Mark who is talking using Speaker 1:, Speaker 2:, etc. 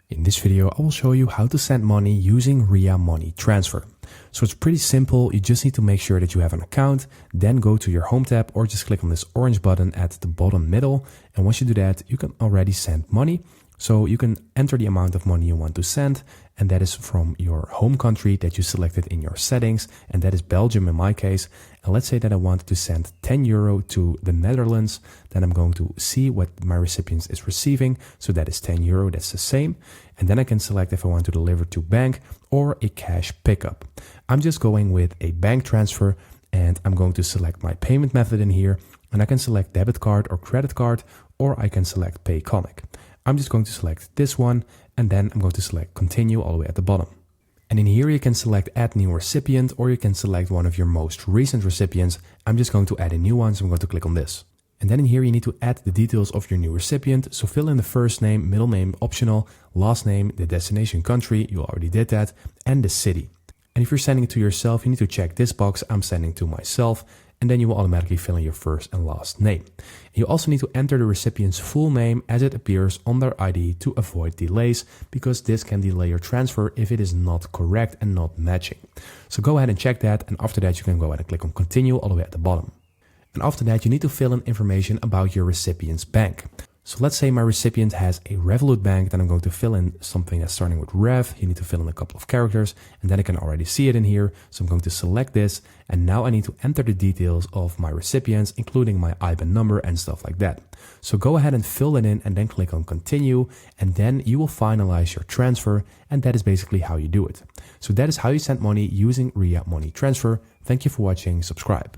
Speaker 1: In this video, I will show you how to send money using Ria Money Transfer. So it's pretty simple. You just need to make sure that you have an account, then go to your home tab or just click on this orange button at the bottom middle. And once you do that, you can already send money. So you can enter the amount of money you want to send, and that is from your home country that you selected in your settings, and that is Belgium in my case. And let's say that I wanted to send 10 euro to the Netherlands, then I'm going to see what my recipient is receiving. So that is 10 euro, that's the same. And then I can select if I want to deliver to bank or a cash pickup. I'm just going with a bank transfer, and I'm going to select my payment method in here, and I can select debit card or credit card, or I can select Payconic. I'm just going to select this one, and then I'm going to select continue all the way at the bottom. And in here you can select add new recipient, or you can select one of your most recent recipients. I'm just going to add a new one, so I'm going to click on this. And then in here you need to add the details of your new recipient. So fill in the first name, middle name, optional, last name, the destination country, you already did that, and the city. And if you're sending it to yourself, you need to check this box, I'm sending to myself, and then you will automatically fill in your first and last name. You also need to enter the recipient's full name as it appears on their ID to avoid delays, because this can delay your transfer if it is not correct and not matching. So go ahead and check that, and after that you can go ahead and click on continue all the way at the bottom. And after that you need to fill in information about your recipient's bank. So let's say my recipient has a Revolut bank, then I'm going to fill in something that's starting with Rev. You need to fill in a couple of characters, and then I can already see it in here. So I'm going to select this, and now I need to enter the details of my recipients, including my IBAN number and stuff like that. So go ahead and fill it in and then click on continue, and then you will finalize your transfer, and that is basically how you do it. So that is how you send money using Ria Money Transfer. Thank you for watching, subscribe.